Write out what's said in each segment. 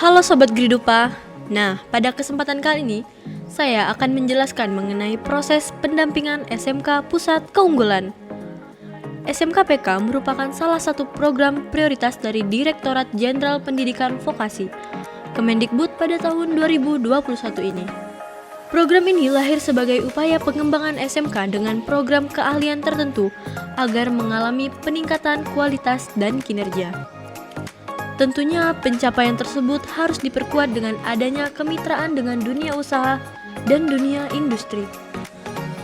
Halo Sobat Gridupa. Nah, pada kesempatan kali ini, saya akan menjelaskan mengenai proses pendampingan SMK Pusat Keunggulan. SMK PK merupakan salah satu program prioritas dari Direktorat Jenderal Pendidikan Vokasi, Kemendikbud pada tahun 2021 ini. Program ini lahir sebagai upaya pengembangan SMK dengan program keahlian tertentu agar mengalami peningkatan kualitas dan kinerja. Tentunya pencapaian tersebut harus diperkuat dengan adanya kemitraan dengan dunia usaha dan dunia industri,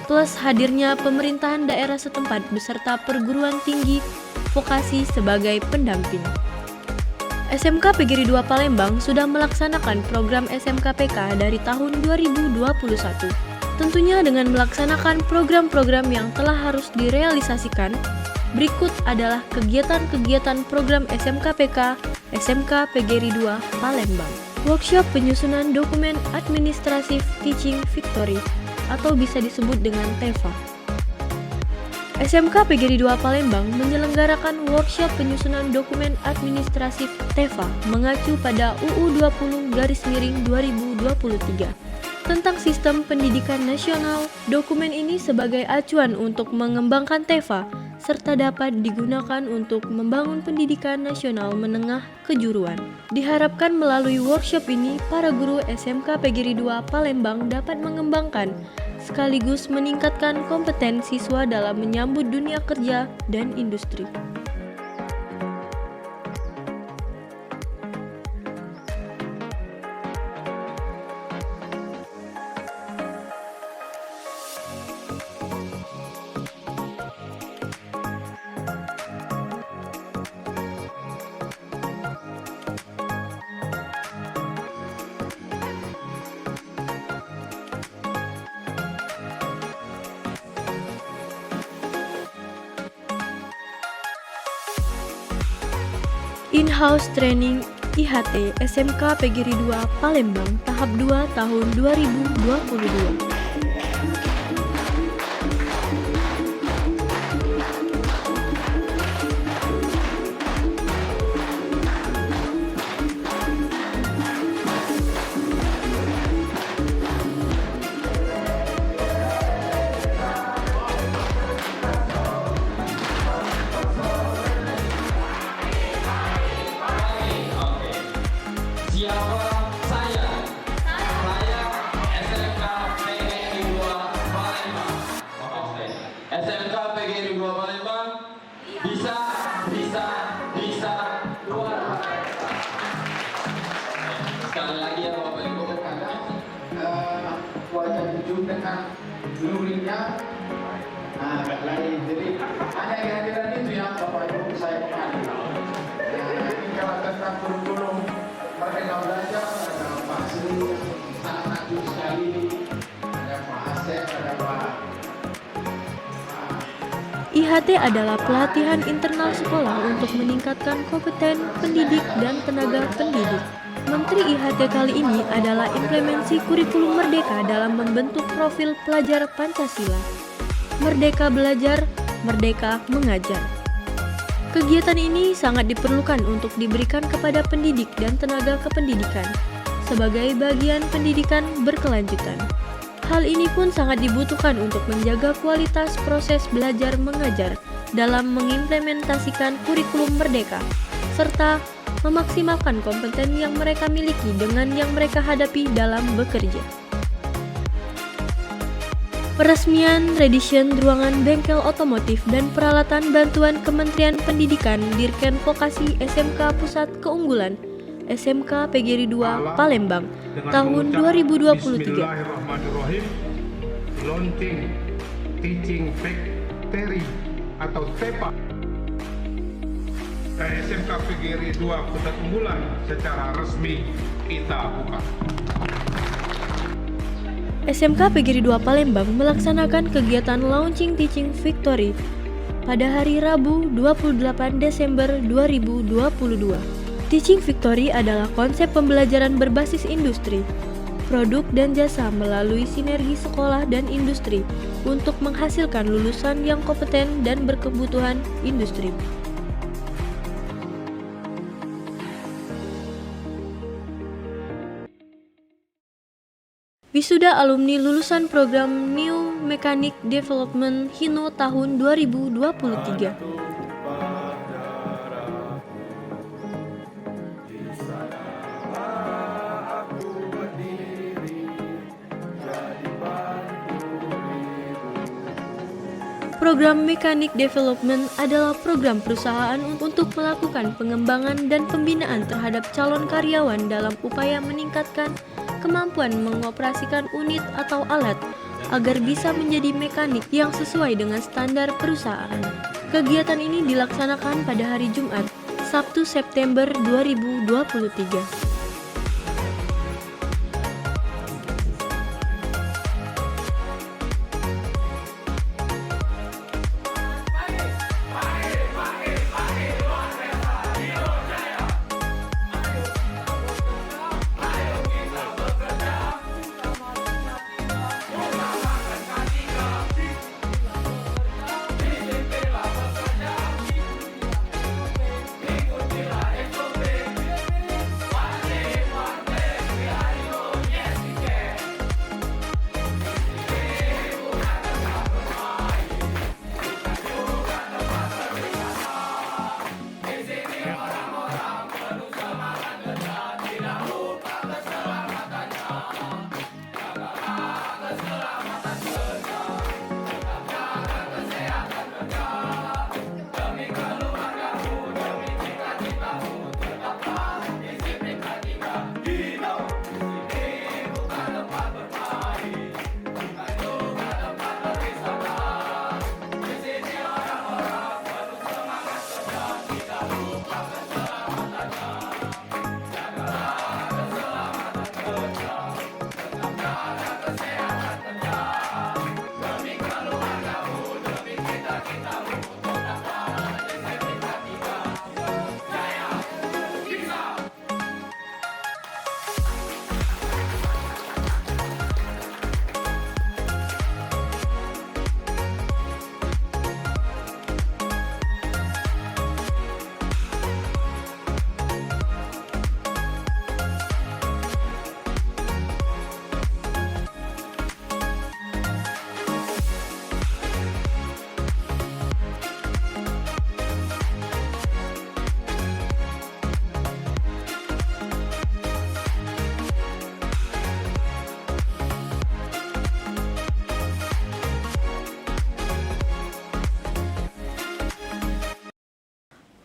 plus hadirnya pemerintahan daerah setempat beserta perguruan tinggi vokasi sebagai pendamping. SMK PGRI 2 Palembang sudah melaksanakan program SMK PK dari tahun 2021. Tentunya dengan melaksanakan program-program yang telah harus direalisasikan, berikut adalah kegiatan-kegiatan program SMK PK, SMK PGRI 2 Palembang. Workshop penyusunan dokumen administratif Teaching Victory atau bisa disebut dengan TEVA. SMK PGRI 2 Palembang menyelenggarakan workshop penyusunan dokumen administratif TEVA mengacu pada UU 20/2023 tentang sistem pendidikan nasional. Dokumen ini sebagai acuan untuk mengembangkan TEVA serta dapat digunakan untuk membangun pendidikan nasional menengah kejuruan. Diharapkan melalui workshop ini, para guru SMK PGRI 2 Palembang dapat mengembangkan sekaligus meningkatkan kompeten siswa dalam menyambut dunia kerja dan industri. In-house Training IHT SMK PGRI 2 Palembang tahap 2 tahun 2022. SMK PGRI 2 Palembang bisa luar biasa. Sekali lagi ya Bapak Ibu, wajah jujur dengan luringnya lain. Jadi ada kehadiran itu yang Bapak Ibu saya pahami. Ini kalau tentang kurikulum Merdeka Belajar, ada Pak Sri, sangat aktif sekali, ada Pak Asep, ada Pak. IHT adalah pelatihan internal sekolah untuk meningkatkan kompeten pendidik dan tenaga pendidik. Menteri IHT kali ini adalah implementasi kurikulum Merdeka dalam membentuk profil pelajar Pancasila. Merdeka belajar, merdeka mengajar. Kegiatan ini sangat diperlukan untuk diberikan kepada pendidik dan tenaga kependidikan sebagai bagian pendidikan berkelanjutan. Hal ini pun sangat dibutuhkan untuk menjaga kualitas proses belajar mengajar dalam mengimplementasikan kurikulum Merdeka, serta memaksimalkan kompeten yang mereka miliki dengan yang mereka hadapi dalam bekerja. Peresmian Reddition Ruangan Bengkel Otomotif dan Peralatan Bantuan Kementerian Pendidikan Dirken Vokasi SMK Pusat Keunggulan SMK PGRI 2 Palembang tahun 2023. Bismillahirrahmanirrahim. Launching Teaching Victory atau TEPA SMK PGRI 2 Pusat Keunggulan secara resmi kita buka. SMK PGRI 2 Palembang melaksanakan kegiatan Launching Teaching Victory pada hari Rabu 28 Desember 2022. Teaching Victory adalah konsep pembelajaran berbasis industri, produk dan jasa melalui sinergi sekolah dan industri untuk menghasilkan lulusan yang kompeten dan berkebutuhan industri. Wisuda alumni lulusan program New Mechanic Development Hino tahun 2023. Program Mechanic Development adalah program perusahaan untuk melakukan pengembangan dan pembinaan terhadap calon karyawan dalam upaya meningkatkan kemampuan mengoperasikan unit atau alat agar bisa menjadi mekanik yang sesuai dengan standar perusahaan. Kegiatan ini dilaksanakan pada hari Jumat, Sabtu September 2023.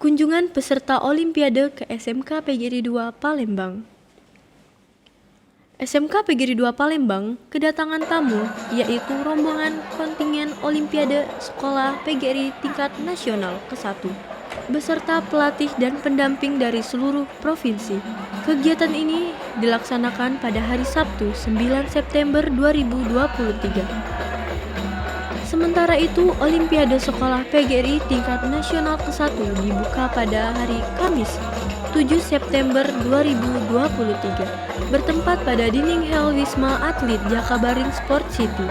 Kunjungan peserta Olimpiade ke SMK PGRI 2 Palembang. SMK PGRI 2 Palembang kedatangan tamu yaitu rombongan kontingen Olimpiade Sekolah PGRI tingkat nasional ke-1 beserta pelatih dan pendamping dari seluruh provinsi. Kegiatan ini dilaksanakan pada hari Sabtu 9 September 2023. Sementara itu, Olimpiade Sekolah PGRI tingkat nasional ke-1 dibuka pada hari Kamis 7 September 2023 bertempat pada Dining Hall Wisma Atlet Jakabaring Sport City.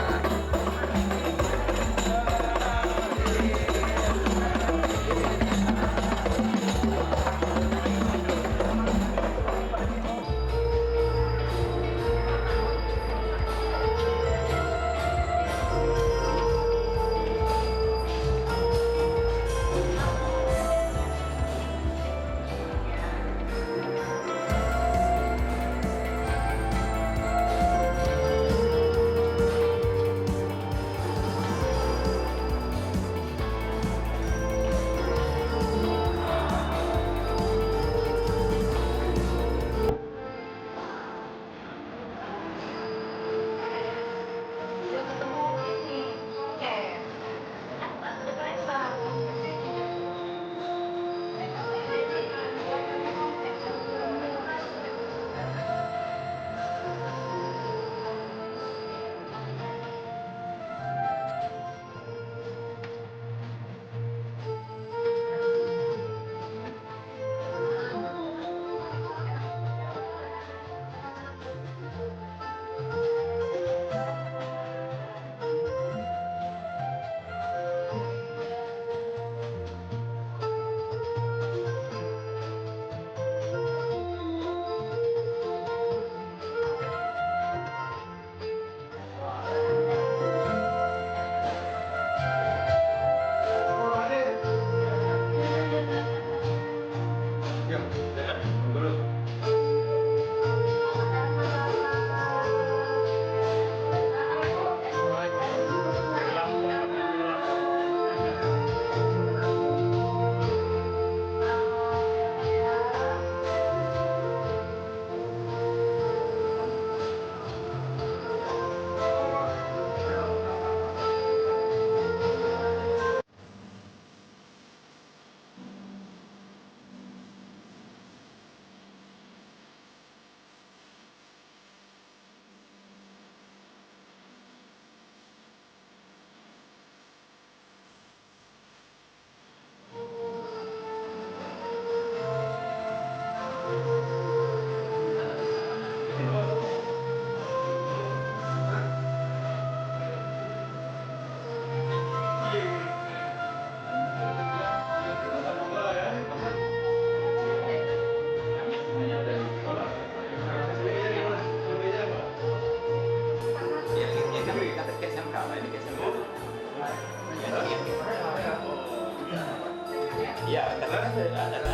Sekali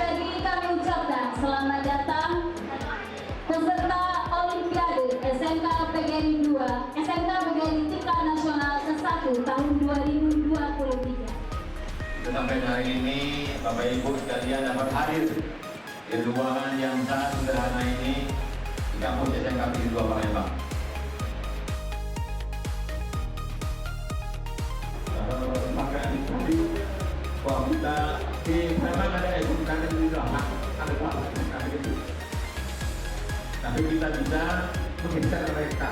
lagi kami ucapkan selamat datang peserta Olimpiade SMK PGRI 2, SMK PGRI Tingkat Nasional ke-1 tahun 2023. Sampai hari ini Bapak Ibu sekalian dapat hadir di ruangan yang sangat sederhana ini di kampus SMK PGRI 2 Palembang. Maka tadi bahwa kita memang ada edukasi di dalam ada gitu. Tapi kita bisa mengincar mereka.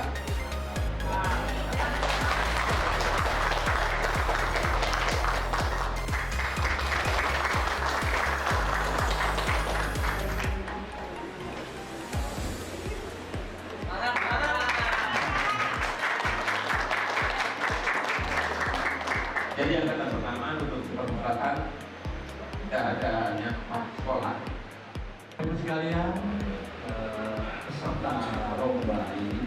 Jadi yang kata pertama untuk permukaan tidak adanya sekolah. Ibu sekalian, peserta lomba ini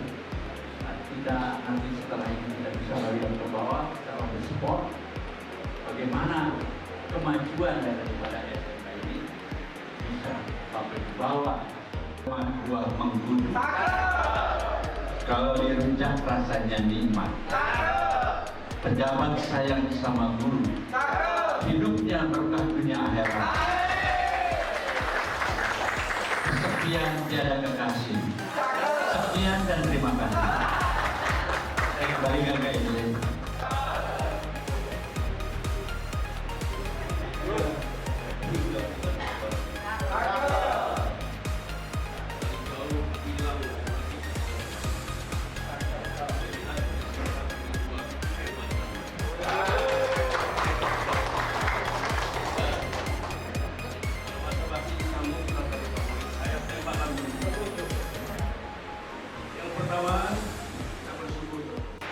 tidak nanti setelah ini tidak bisa lagi ke bawah secara sport. Bagaimana kemajuan daripada SMK ini bisa sampai ke bawah, kemajuan menggunung. Kalau dirujak rasanya nikmat. Pejabat sayang sama guru, hidupnya berkah dunia akhirat. Sekian tiada kekasih. Sekian dan terima kasih. Saya kembalikan ke Ibu.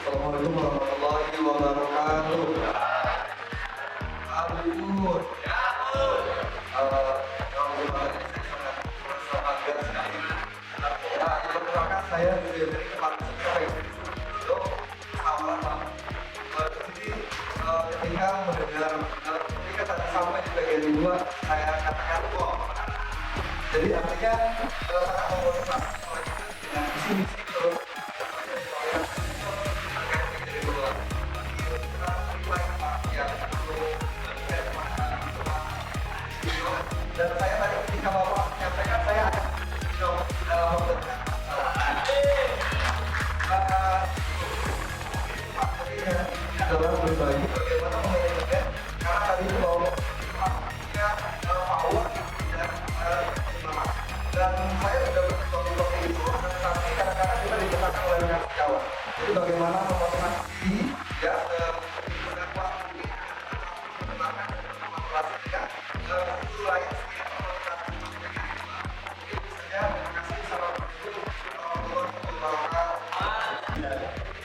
Assalamualaikum warahmatullahi wabarakatuh. Ampun. Perkenalkan saya dari kemarin untuk awal jadi ketika mendengar ketika saya sampai di bagian 2 saya katakan kok. Jadi artinya sangat memotivasi dengan visi-misi terus. Dan saya tadi ketika Bapak menyampaikan saya akan dalam waktu adalah berbagi bagaimana memanajemen karena tadi itu bahwa punya power dan saya sudah berpikir itu tapi kadang-kadang kita dikatakan oleh rekan sejawat. Jadi bagaimana memotivasi diri ya dengan waktu ini menggunakan motivasinya itu lain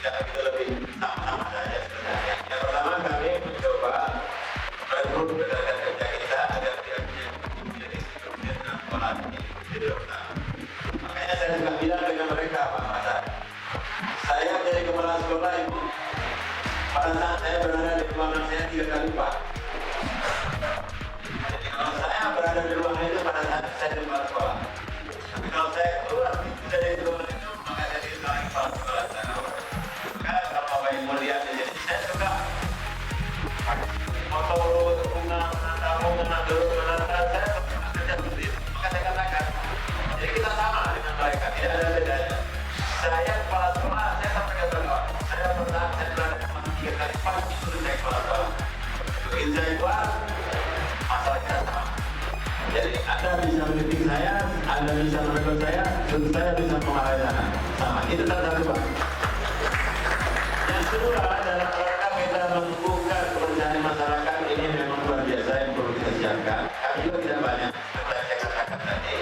Tidak kita lebih sama-sama saja sebenarnya. Yang pertama kami mencoba merekrut tenaga kerja kita agar dia menjadi sekolah ini jadi pertama. Makanya saya juga bilang dengan mereka Pak Hasan, saya menjadi kepala sekolah Ibu. Pada saat saya berada di ruangan saya 3 kali Pak. Jadi kalau saya berada di ruangan itu pada saat saya di kepala sekolah. Tapi kalau saya keluar dari ruangan itu maka saya jadi kepala sekolah saya. Kalau Bapak Ibu lihat jadi saya suka motor menang dulu saya kerja seperti itu. Maka saya katakan jadi kita sama dengan mereka, tidak ada bedanya. Saya kepala sekolah, saya sampai ke bawah. Saya pernah saya berada 3 kali pagi suruh saya kepala sekolah. Begitu saya keluar, masalah kita sama. Jadi Anda bisa meeting saya, Anda bisa menegur saya, dan saya bisa memarahi sana. Sama, itu tanda Pak. Yang kedua dalam rangka kita membuka kepercayaan masyarakat ini memang luar biasa yang perlu kita siapkan. Kami juga tidak banyak seperti yang saya katakan tadi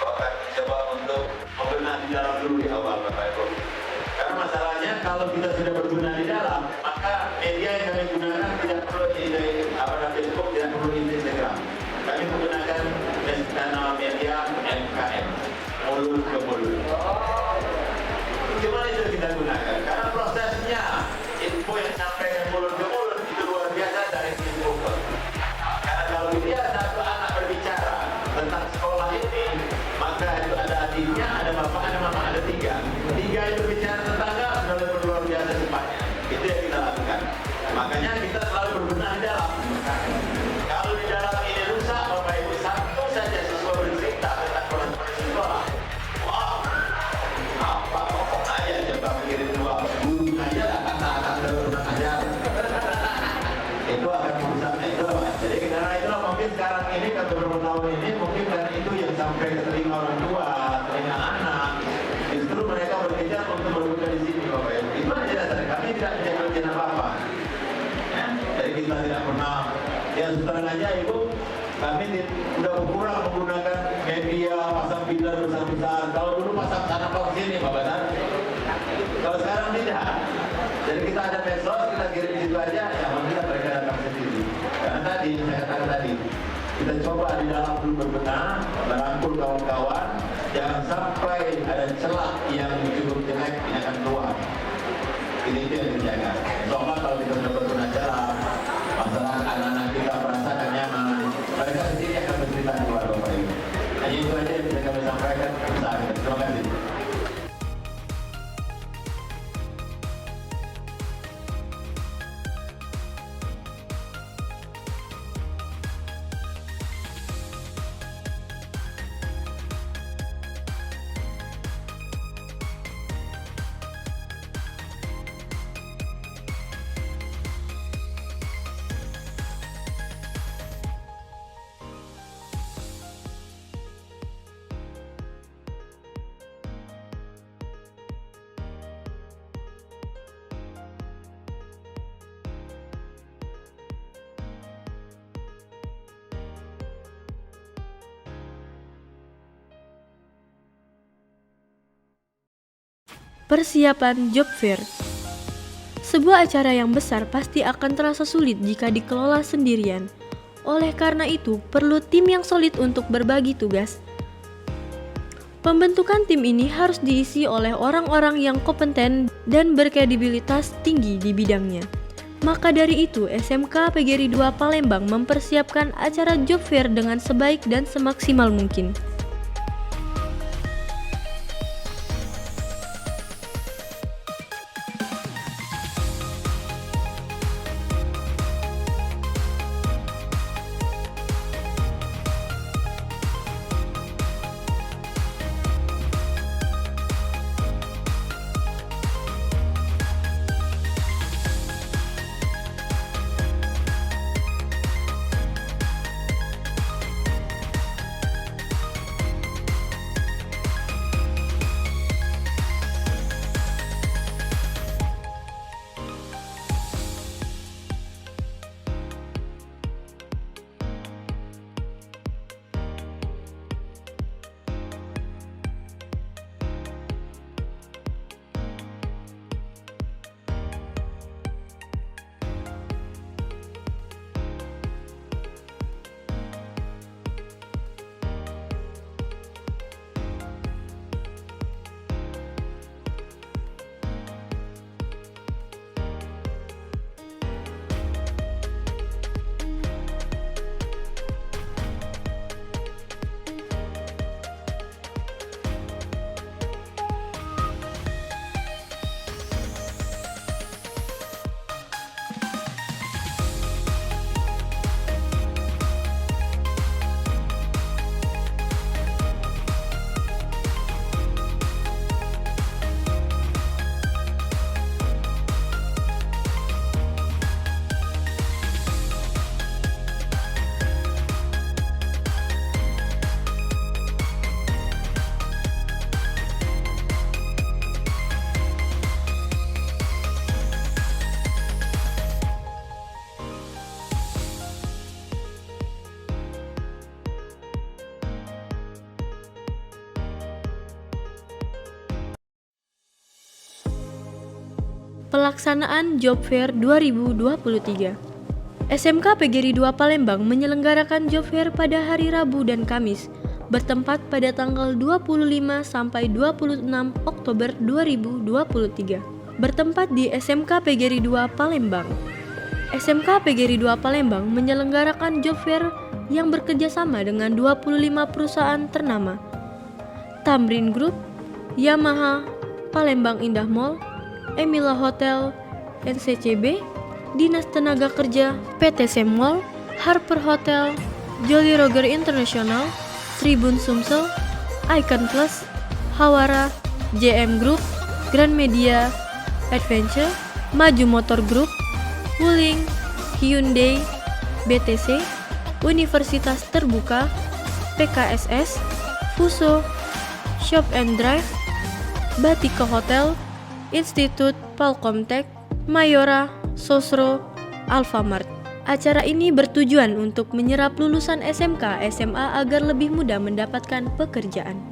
bahwa kami coba untuk membenahi di dalam dulu di awal Bapak Ibu. Karena masalahnya kalau kita sudah berguna di dalam, maka media yang kami gunakan tidak perlu Facebook, tidak perlu internet. Ya sekarang aja Ibu, kami udah kurang menggunakan media, pasang pilar besar-besar. Kalau dulu pasang sana pasang sini, Bapak Tan. Kalau sekarang tidak. Jadi kita ada medsos, kita kirim di situ aja, ya kita mereka datang sendiri. Karena tadi, saya katakan tadi, kita coba di dalam dulu berbenah, merangkul kawan-kawan, jangan sampai ada celah yang cukup jelek ini akan keluar. Ini itu yang dijaga. Soalnya kalau kita sudah berbenah celah, masalah anak-anak kita merasakan nyaman, mereka sendiri akan bercerita keluar Bapak Ibu. Hanya itu aja yang bisa kami sampaikan. Terima kasih. Persiapan Job Fair. Sebuah acara yang besar pasti akan terasa sulit jika dikelola sendirian. Oleh karena itu, perlu tim yang solid untuk berbagi tugas. Pembentukan tim ini harus diisi oleh orang-orang yang kompeten dan berkredibilitas tinggi di bidangnya. Maka dari itu, SMK PGRI 2 Palembang mempersiapkan acara Job Fair dengan sebaik dan semaksimal mungkin. Pelaksanaan Job Fair 2023. SMK PGRI 2 Palembang menyelenggarakan Job Fair pada hari Rabu dan Kamis, bertempat pada tanggal 25 sampai 26 Oktober 2023. Bertempat di SMK PGRI 2 Palembang. SMK PGRI 2 Palembang menyelenggarakan Job Fair yang bekerjasama dengan 25 perusahaan ternama: Tamrin Group, Yamaha, Palembang Indah Mall, Emila Hotel, NCCB, Dinas Tenaga Kerja, PT Semwal, Harper Hotel, Jolly Roger International, Tribun Sumsel, Icon Plus, Hawara, JM Group, Grand Media, Adventure, Maju Motor Group, Wuling, Hyundai, BTC, Universitas Terbuka, PKSS, Fuso, Shop and Drive, Batika Hotel, Institut Palcomtech, Mayora, Sosro, Alfamart. Acara ini bertujuan untuk menyerap lulusan SMK, SMA agar lebih mudah mendapatkan pekerjaan.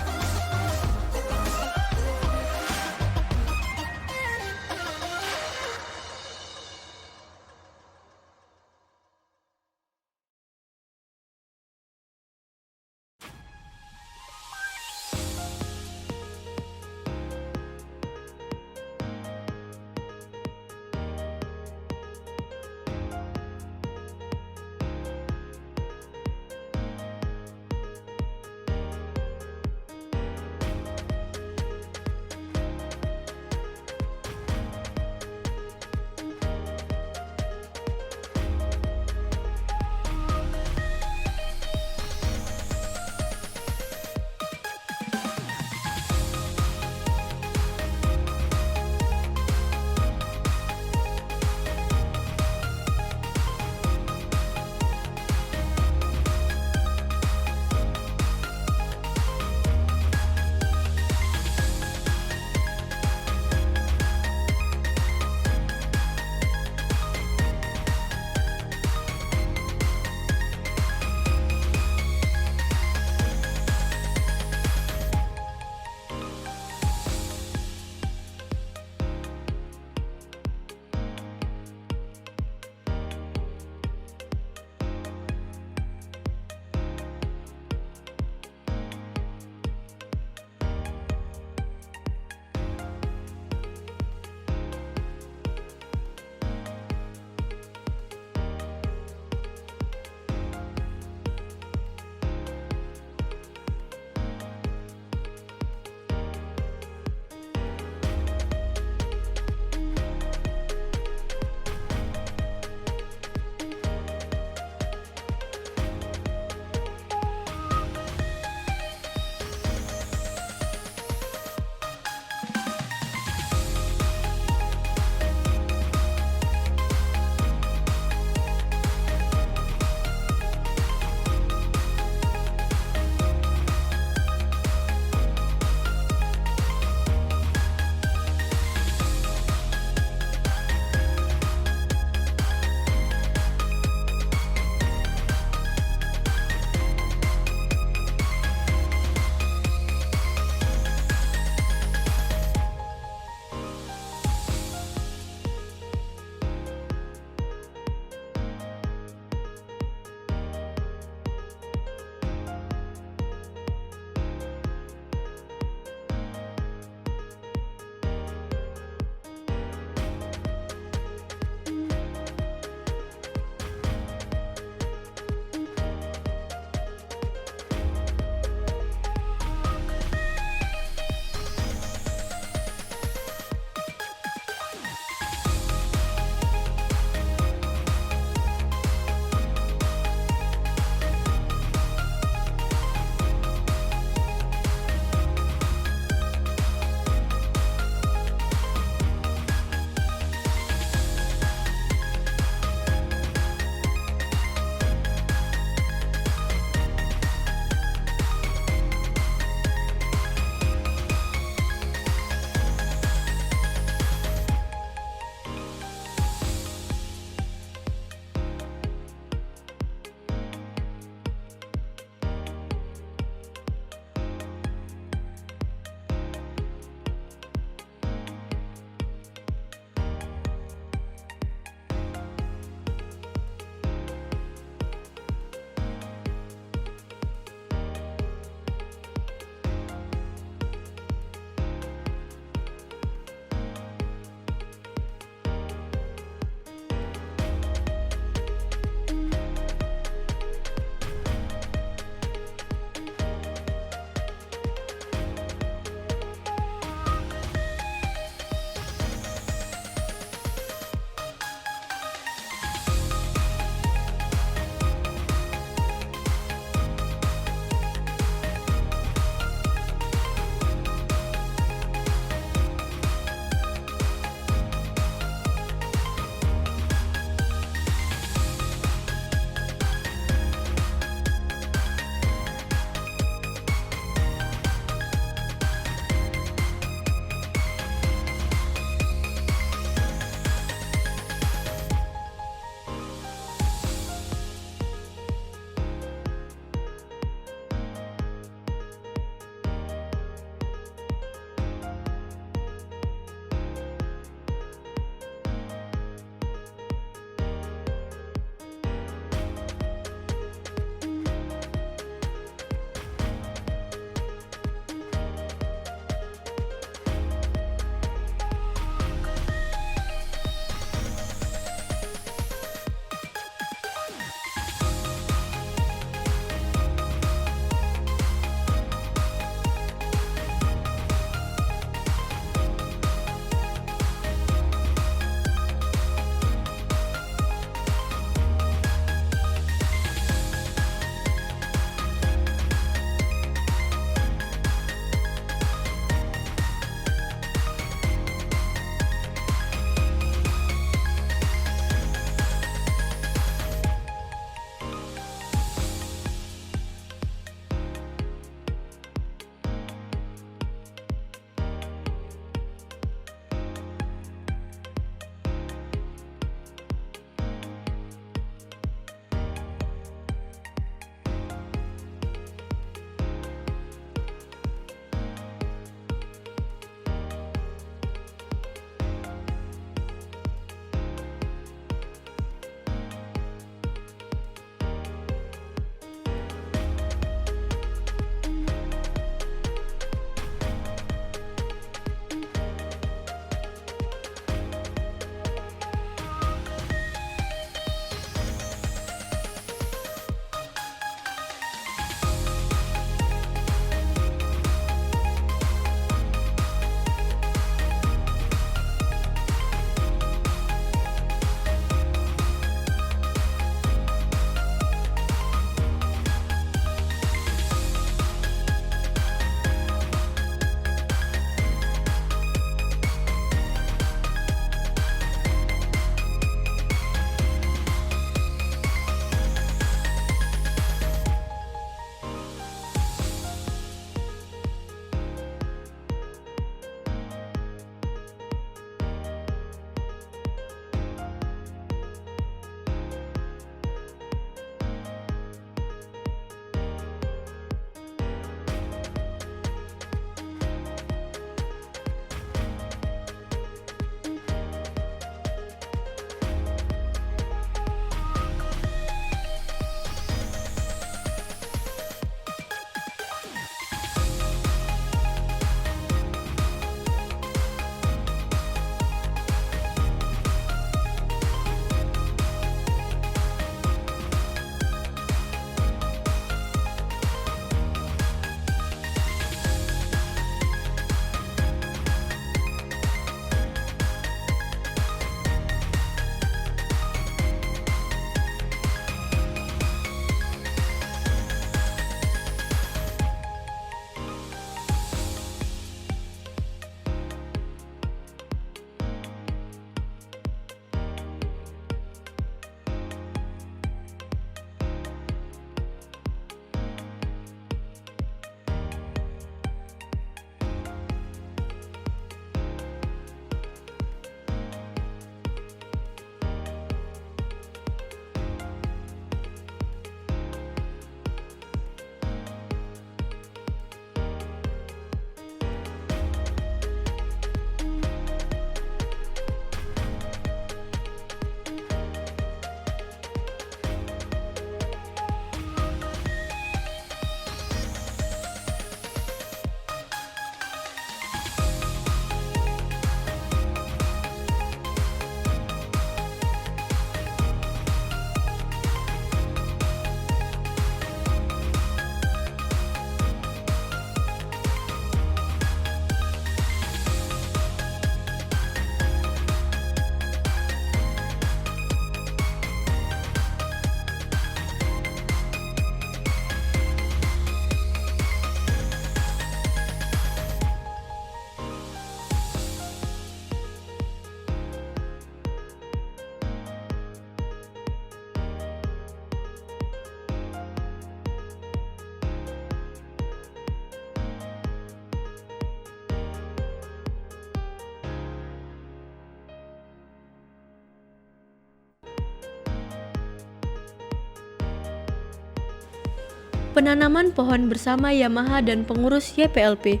penanaman pohon bersama Yamaha dan pengurus YPLP.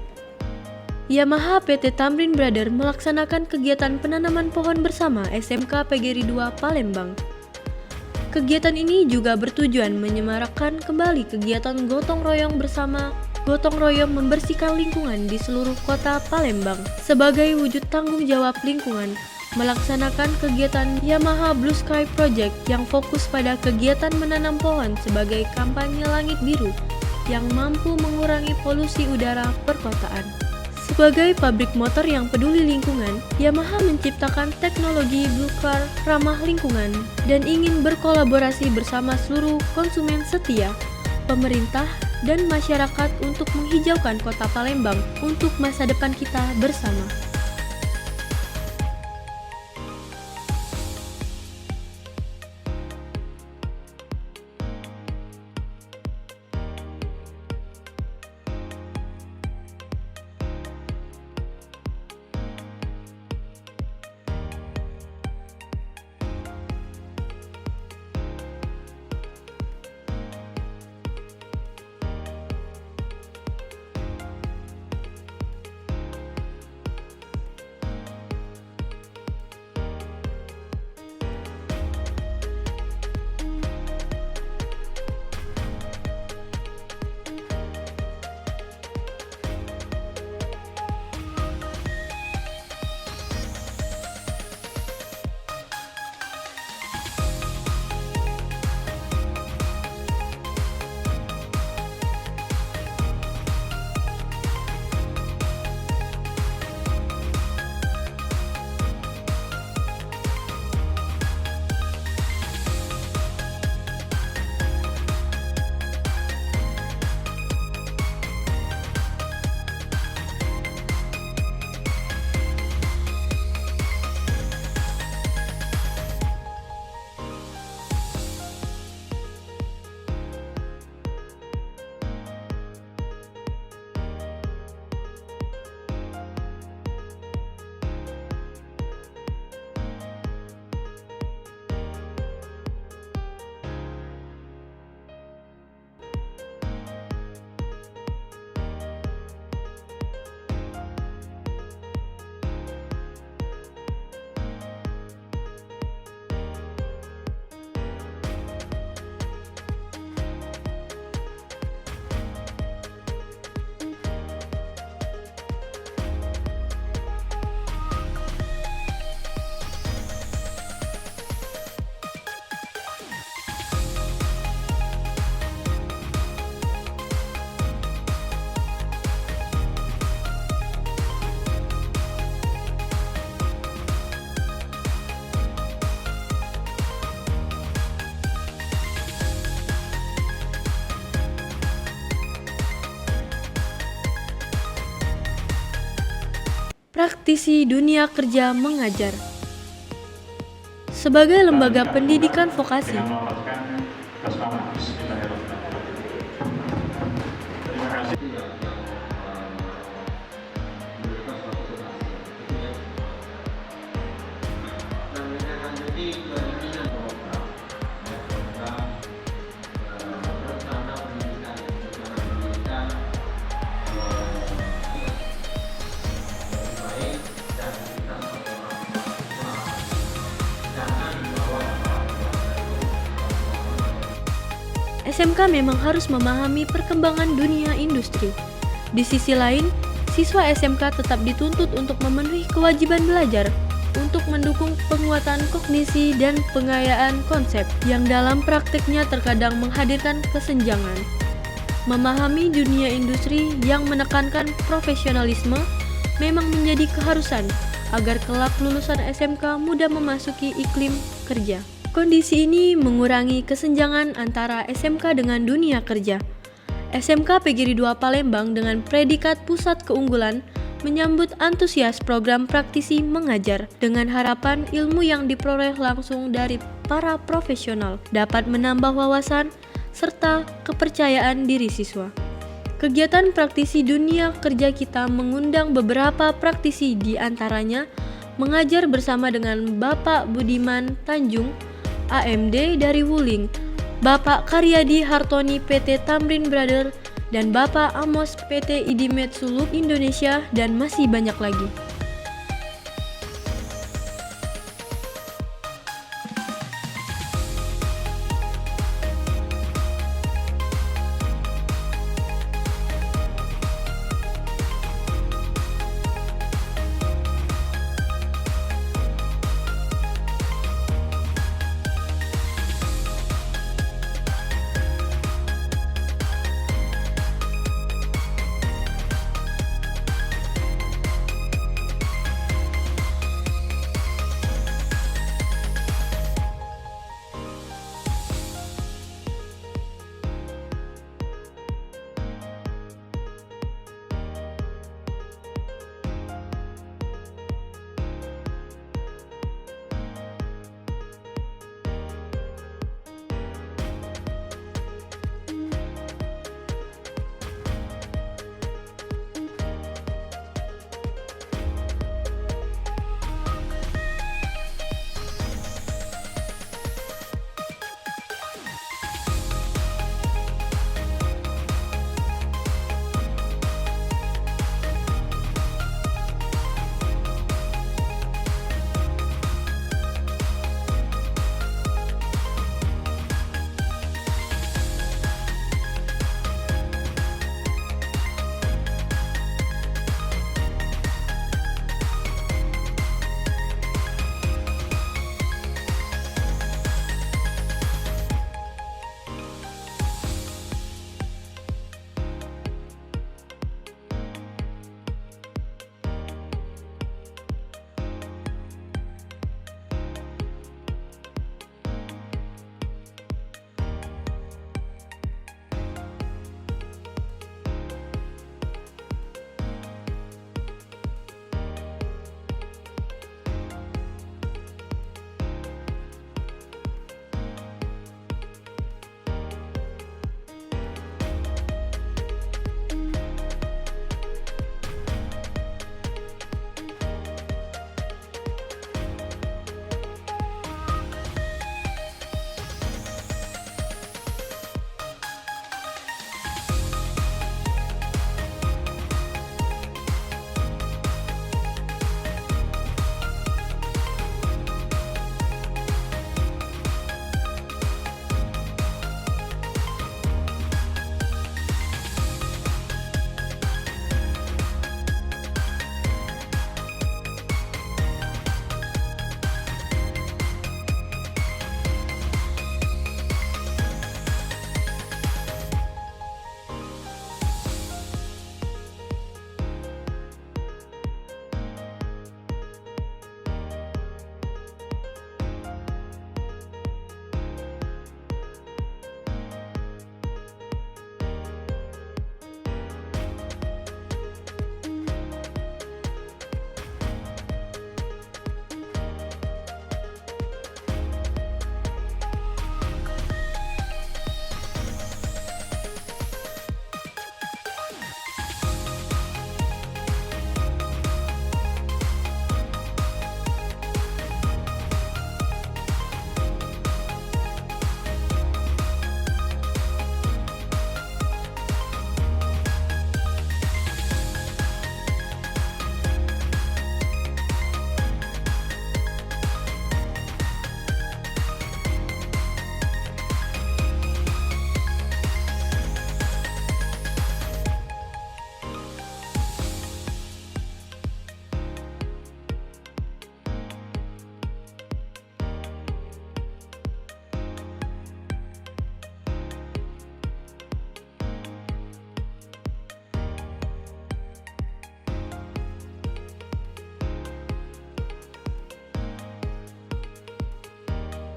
Yamaha PT Tamrin Brother melaksanakan kegiatan penanaman pohon bersama SMK PGRI 2 Palembang. Kegiatan ini juga bertujuan menyemarakkan kembali kegiatan gotong royong bersama, gotong royong membersihkan lingkungan di seluruh kota Palembang sebagai wujud tanggung jawab lingkungan, melaksanakan kegiatan Yamaha Blue Sky Project yang fokus pada kegiatan menanam pohon sebagai kampanye langit biru yang mampu mengurangi polusi udara perkotaan. Sebagai pabrik motor yang peduli lingkungan, Yamaha menciptakan teknologi Blue Car ramah lingkungan dan ingin berkolaborasi bersama seluruh konsumen setia, pemerintah, dan masyarakat untuk menghijaukan kota Palembang untuk masa depan kita bersama. Praktisi dunia kerja mengajar. Sebagai lembaga pendidikan vokasi, SMK memang harus memahami perkembangan dunia industri. Di sisi lain, siswa SMK tetap dituntut untuk memenuhi kewajiban belajar untuk mendukung penguatan kognisi dan pengayaan konsep yang dalam praktiknya terkadang menghadirkan kesenjangan. Memahami dunia industri yang menekankan profesionalisme memang menjadi keharusan agar kelak lulusan SMK mudah memasuki iklim kerja. Kondisi ini mengurangi kesenjangan antara SMK dengan dunia kerja. SMK PGRI 2 Palembang dengan predikat pusat keunggulan menyambut antusias program praktisi mengajar dengan harapan ilmu yang diperoleh langsung dari para profesional dapat menambah wawasan serta kepercayaan diri siswa. Kegiatan praktisi dunia kerja kita mengundang beberapa praktisi, di antaranya mengajar bersama dengan Bapak Budiman Tanjung, AMD dari Wuling, Bapak Karyadi Hartoni PT Tamrin Brother, dan Bapak Amos PT Idimet Suluk Indonesia, dan masih banyak lagi.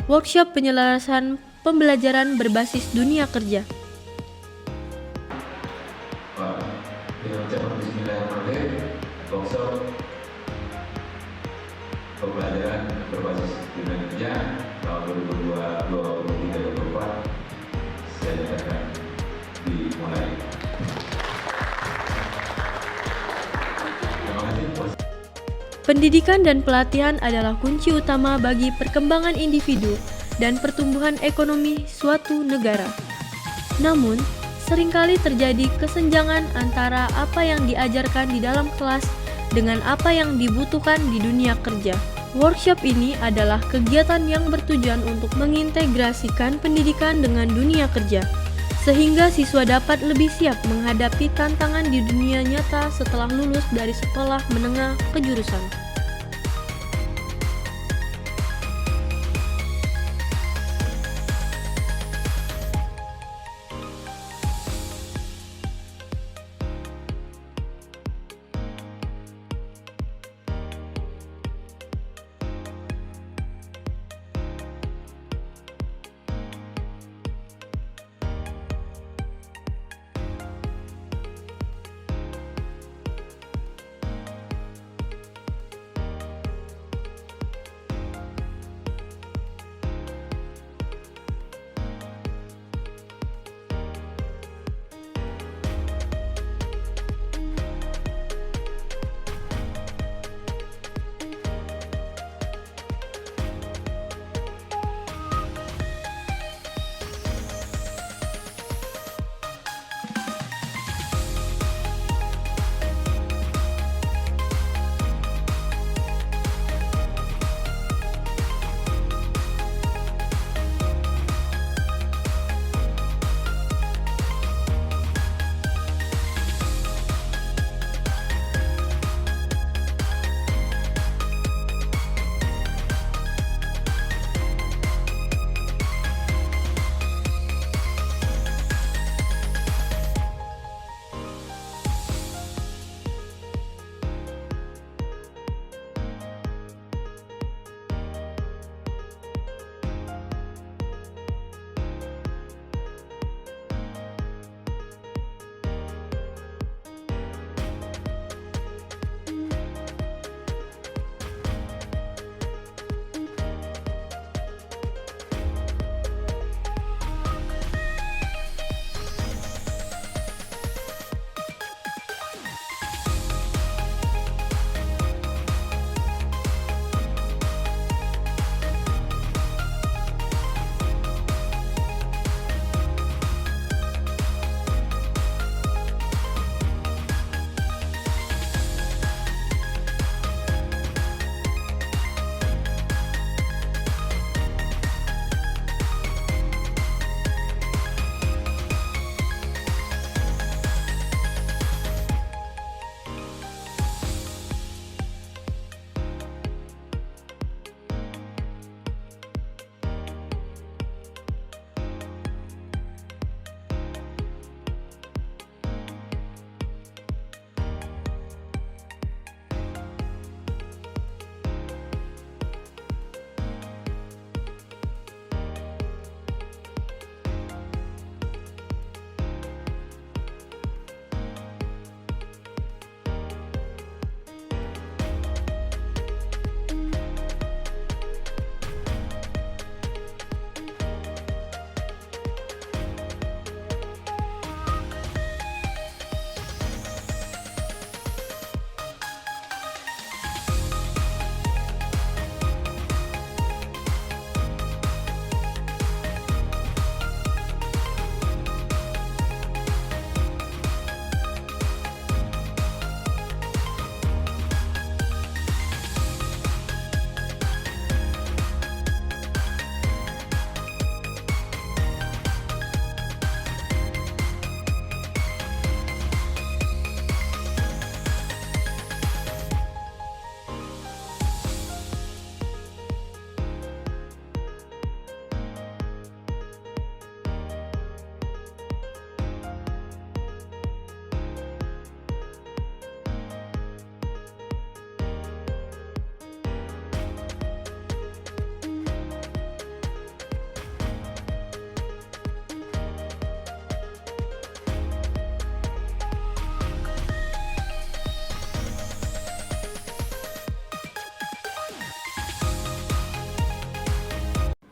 Workshop penyelarasan pembelajaran berbasis dunia kerja. Dengan ucapan bismillahirrahmanirrahim, workshop pembelajaran berbasis dunia kerja tahun 2022-2024 saya nyatakan dimulai. Terima kasih. Pendidikan dan pelatihan adalah kunci utama bagi perkembangan individu dan pertumbuhan ekonomi suatu negara. Namun, seringkali terjadi kesenjangan antara apa yang diajarkan di dalam kelas dengan apa yang dibutuhkan di dunia kerja. Workshop ini adalah kegiatan yang bertujuan untuk mengintegrasikan pendidikan dengan dunia kerja, sehingga siswa dapat lebih siap menghadapi tantangan di dunia nyata setelah lulus dari sekolah menengah kejurusan.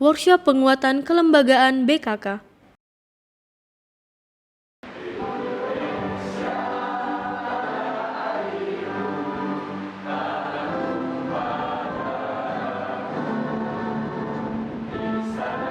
Workshop penguatan kelembagaan BKK. Bisa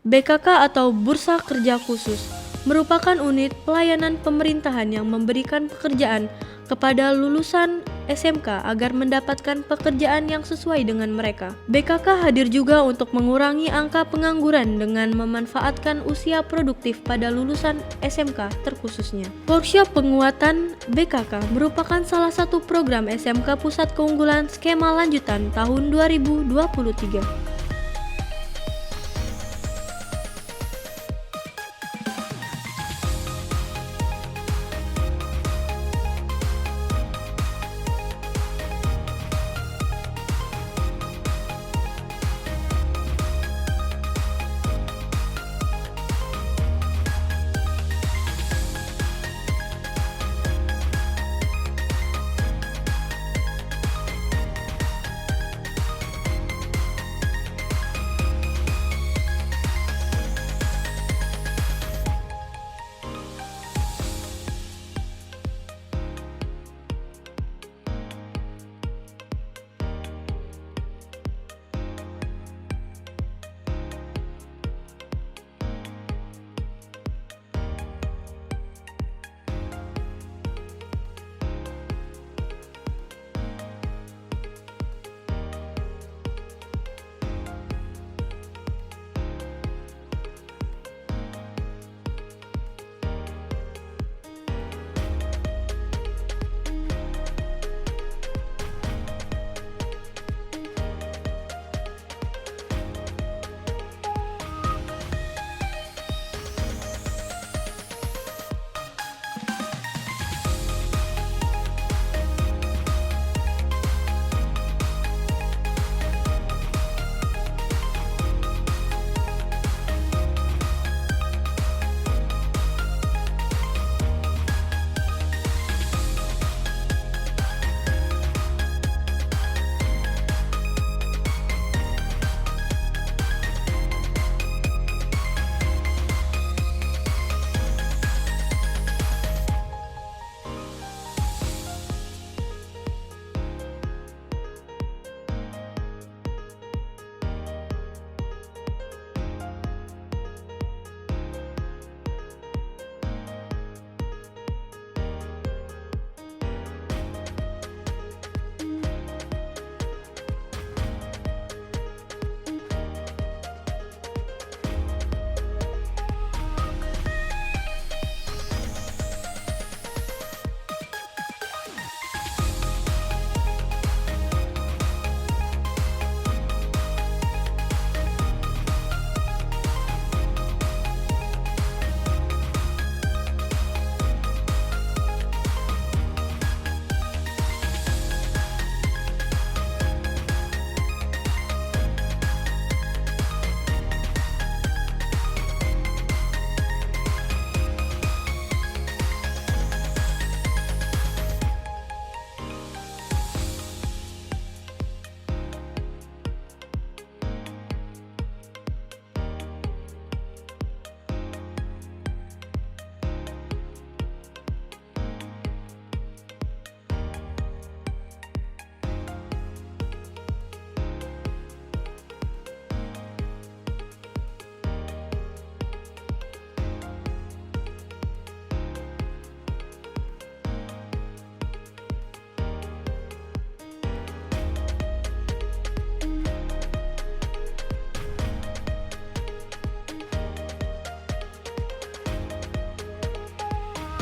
BKK atau Bursa Kerja Khusus merupakan unit pelayanan pemerintahan yang memberikan pekerjaan kepada lulusan SMK agar mendapatkan pekerjaan yang sesuai dengan mereka. BKK hadir juga untuk mengurangi angka pengangguran dengan memanfaatkan usia produktif pada lulusan SMK terkhususnya. Workshop penguatan BKK merupakan salah satu program SMK Pusat Keunggulan skema lanjutan tahun 2023.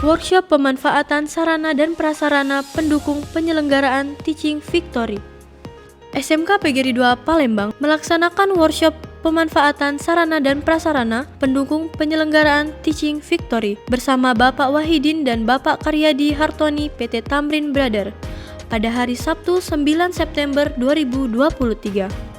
Workshop pemanfaatan sarana dan prasarana pendukung penyelenggaraan Teaching Victory. SMK PGRI 2 Palembang melaksanakan workshop pemanfaatan sarana dan prasarana pendukung penyelenggaraan Teaching Victory bersama Bapak Wahidin dan Bapak Karyadi Hartoni PT Tamrin Brother pada hari Sabtu 9 September 2023.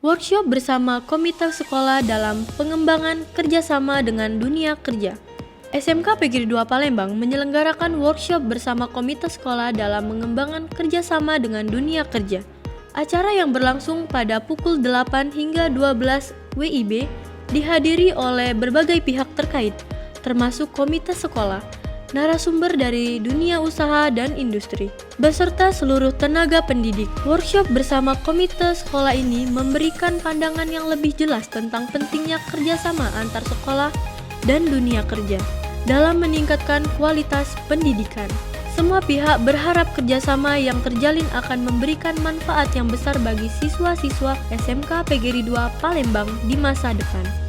Workshop bersama komite sekolah dalam pengembangan kerjasama dengan dunia kerja. SMK PGRI 2 Palembang menyelenggarakan workshop bersama komite sekolah dalam mengembangkan kerjasama dengan dunia kerja. Acara yang berlangsung pada pukul 8 hingga 12 WIB dihadiri oleh berbagai pihak terkait, termasuk komite sekolah, narasumber dari dunia usaha dan industri, beserta seluruh tenaga pendidik. Workshop bersama komite sekolah ini memberikan pandangan yang lebih jelas tentang pentingnya kerjasama antar sekolah dan dunia kerja dalam meningkatkan kualitas pendidikan. Semua pihak berharap kerjasama yang terjalin akan memberikan manfaat yang besar bagi siswa-siswa SMK PGRI 2 Palembang di masa depan.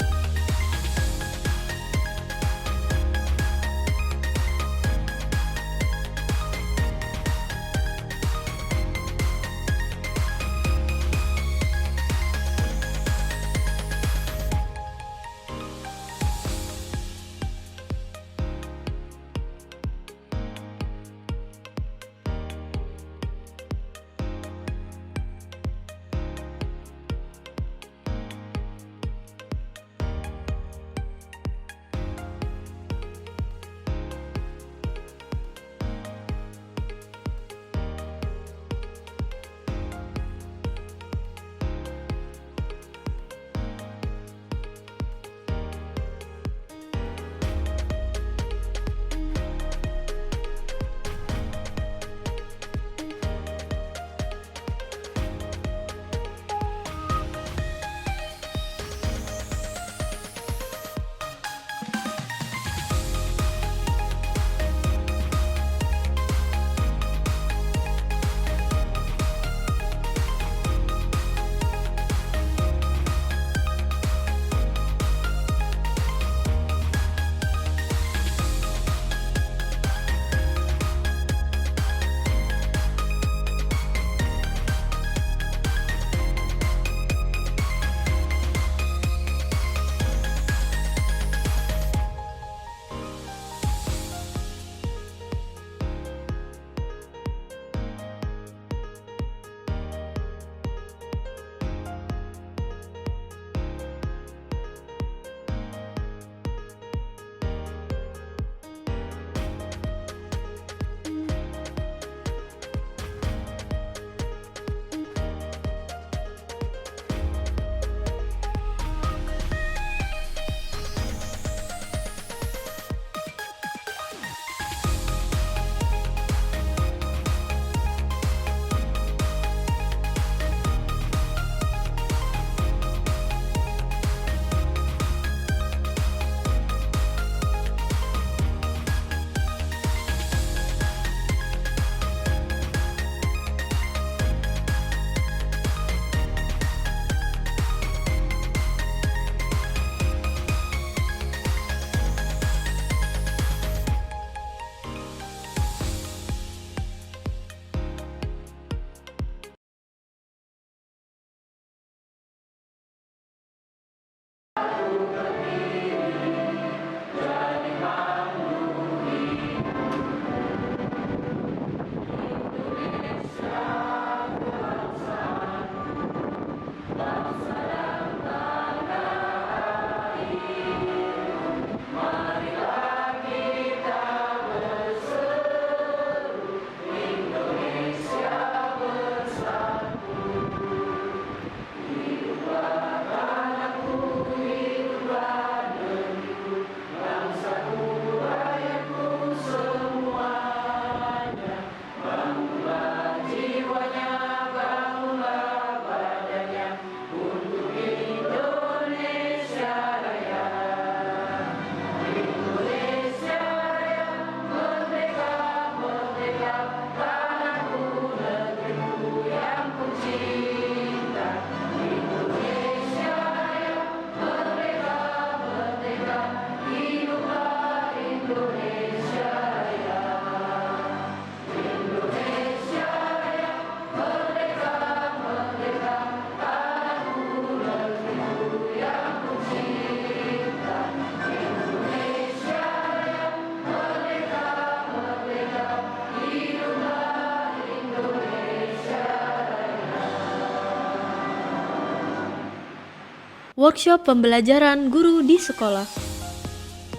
Workshop pembelajaran guru di sekolah.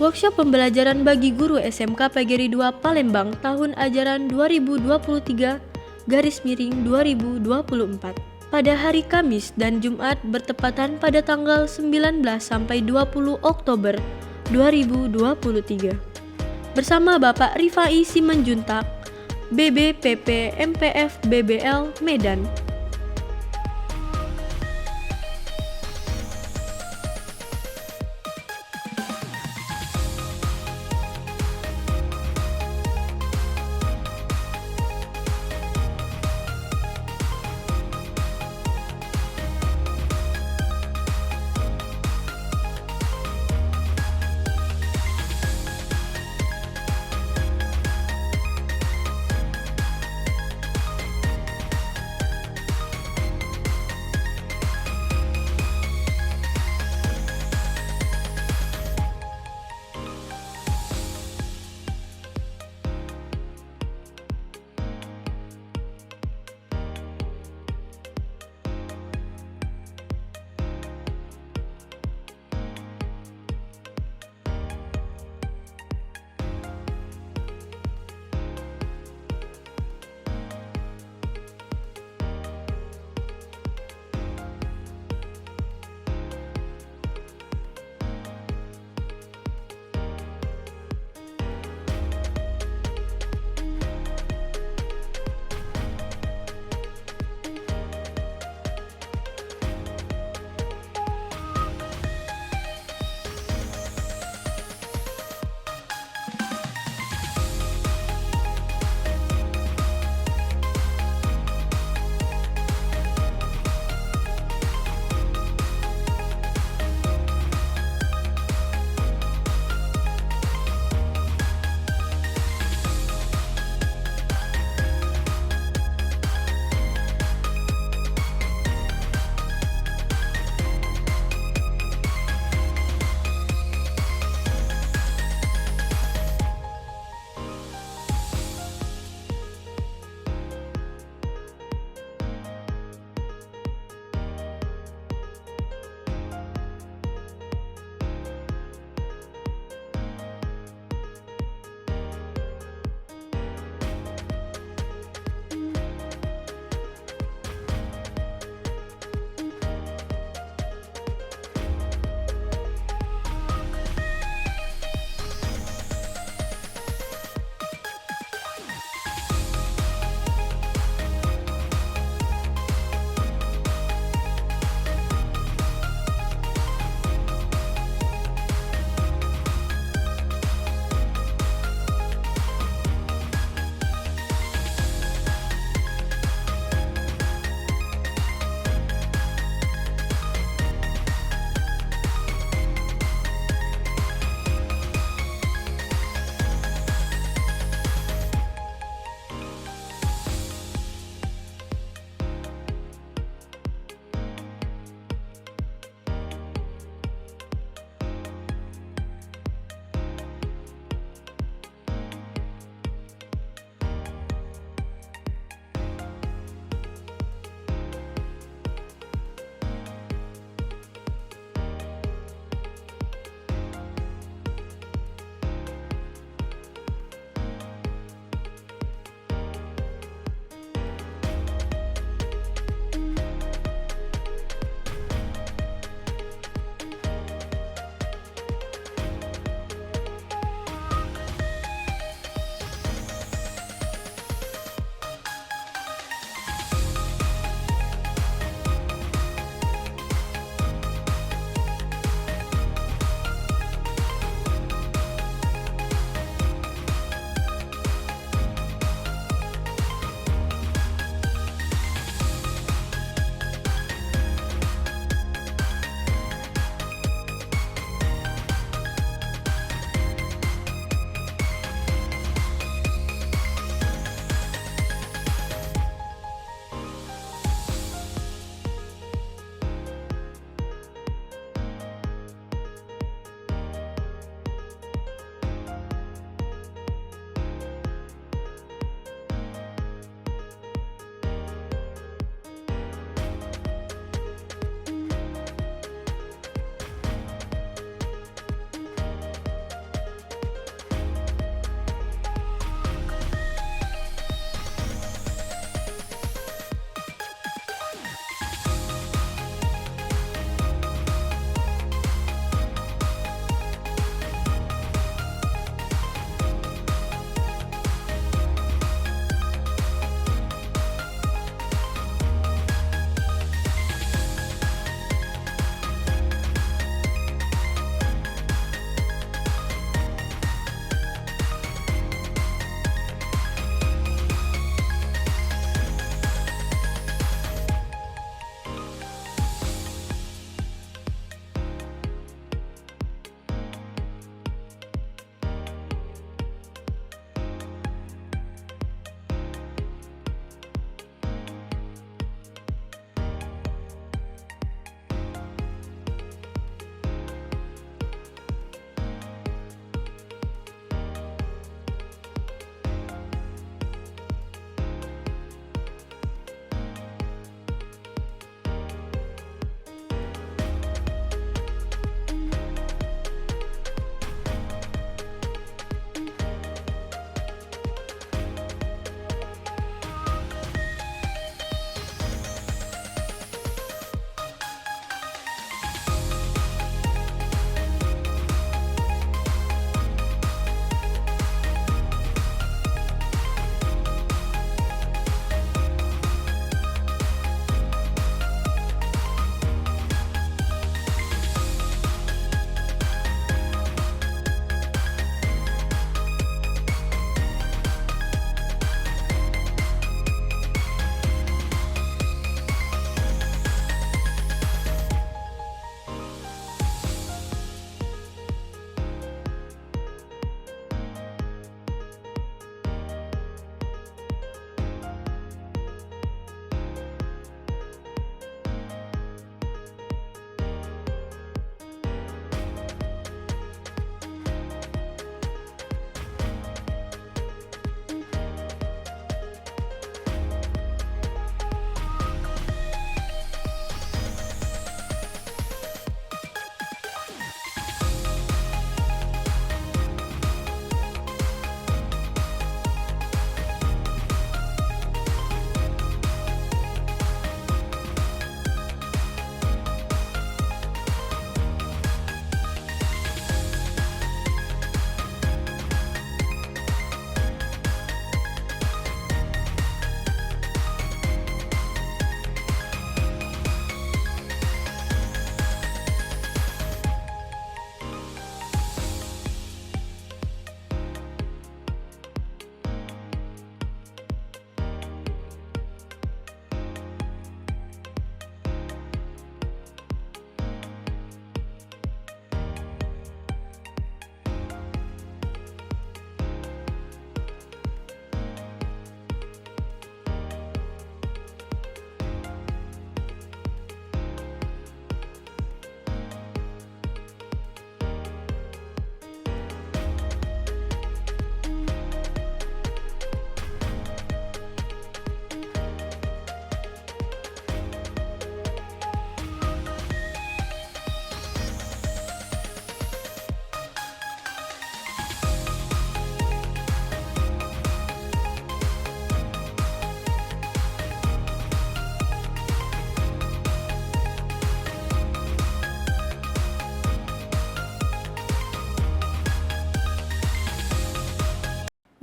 Workshop pembelajaran bagi guru SMK PGRI 2 Palembang tahun ajaran 2023-2024 pada hari Kamis dan Jumat bertepatan pada tanggal 19 sampai 20 Oktober 2023. Bersama Bapak Rifai Simanjuntak, BBPP MPF BBL Medan.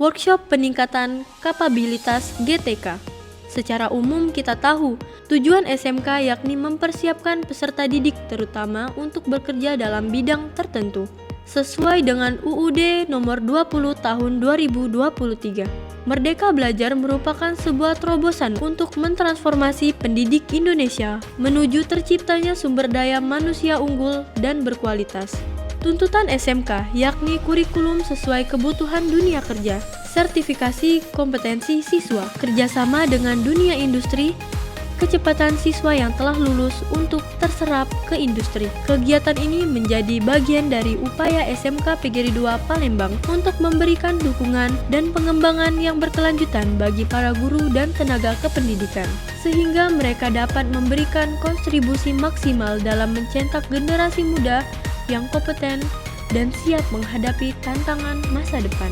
Workshop peningkatan kapabilitas GTK. Secara umum kita tahu, tujuan SMK yakni mempersiapkan peserta didik terutama untuk bekerja dalam bidang tertentu. Sesuai dengan UUD nomor 20 tahun 2023. Merdeka Belajar merupakan sebuah terobosan untuk mentransformasi pendidik Indonesia menuju terciptanya sumber daya manusia unggul dan berkualitas. Tuntutan SMK yakni kurikulum sesuai kebutuhan dunia kerja, sertifikasi kompetensi siswa, kerjasama dengan dunia industri, kecepatan siswa yang telah lulus untuk terserap ke industri. Kegiatan ini menjadi bagian dari upaya SMK PGRI 2 Palembang untuk memberikan dukungan dan pengembangan yang berkelanjutan bagi para guru dan tenaga kependidikan, sehingga mereka dapat memberikan kontribusi maksimal dalam mencetak generasi muda yang kompeten dan siap menghadapi tantangan masa depan.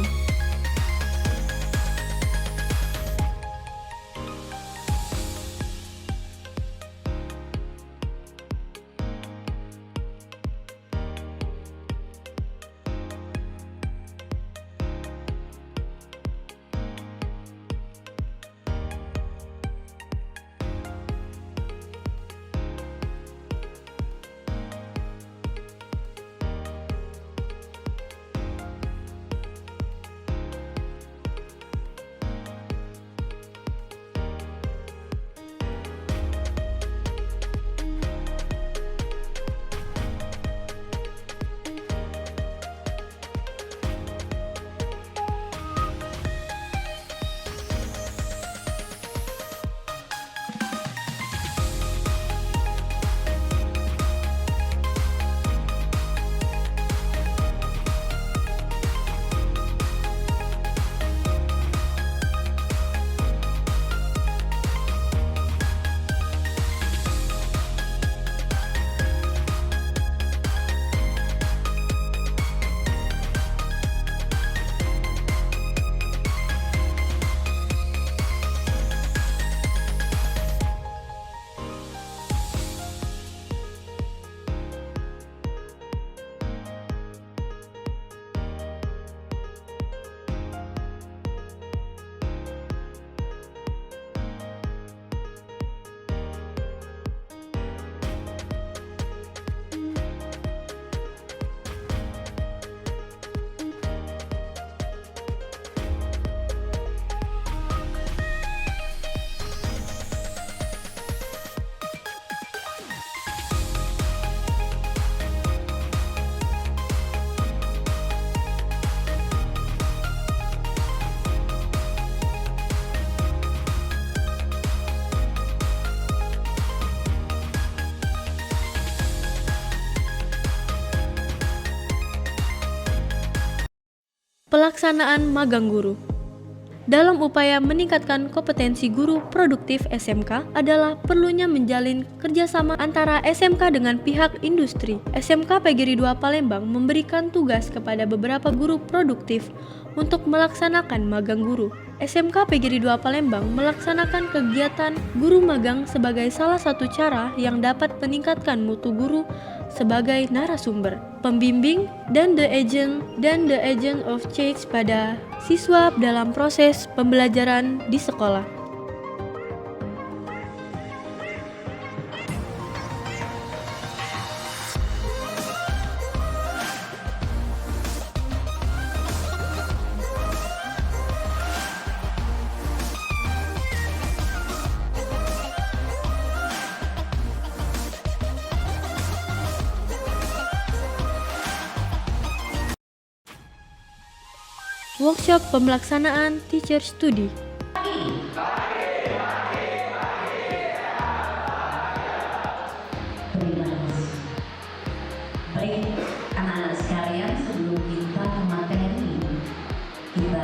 Pelaksanaan magang guru. Dalam upaya meningkatkan kompetensi guru produktif SMK adalah perlunya menjalin kerjasama antara SMK dengan pihak industri. SMK PGRI 2 Palembang memberikan tugas kepada beberapa guru produktif untuk melaksanakan magang guru. SMK PGRI 2 Palembang melaksanakan kegiatan guru magang sebagai salah satu cara yang dapat meningkatkan mutu guru sebagai narasumber, pembimbing, dan the agent of change pada siswa dalam proses pembelajaran di sekolah. Workshop Pemelaksanaan Teacher Studi. Baik, anak-anak sekalian, sebelum kita ke materi, Ibu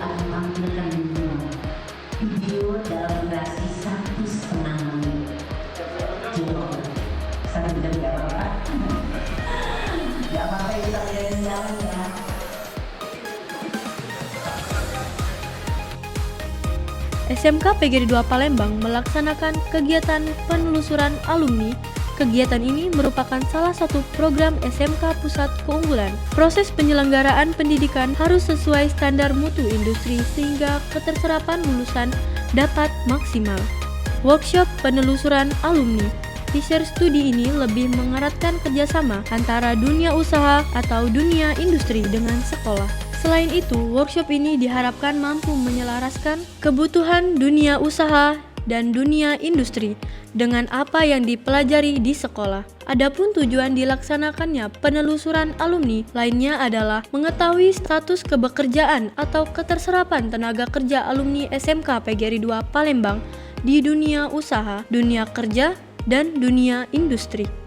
akan tampilkan dulu video dalam durasi 1,5 menit. Coba, 1 jam gak apa-apa. Gak apa-apa, kita lihat jalan ya. SMK PGRI 2 Palembang melaksanakan kegiatan penelusuran alumni Kegiatan ini merupakan salah satu program SMK Pusat Keunggulan. Proses penyelenggaraan pendidikan harus sesuai standar mutu industri sehingga keterserapan lulusan dapat maksimal. Workshop penelusuran alumni. Feature studi ini lebih mengeratkan kerjasama antara dunia usaha atau dunia industri dengan sekolah. Selain itu, workshop ini diharapkan mampu menyelaraskan kebutuhan dunia usaha dan dunia industri dengan apa yang dipelajari di sekolah. Adapun tujuan dilaksanakannya penelusuran alumni lainnya adalah mengetahui status kebekerjaan atau keterserapan tenaga kerja alumni SMK PGRI 2 Palembang di dunia usaha, dunia kerja, dan dunia industri.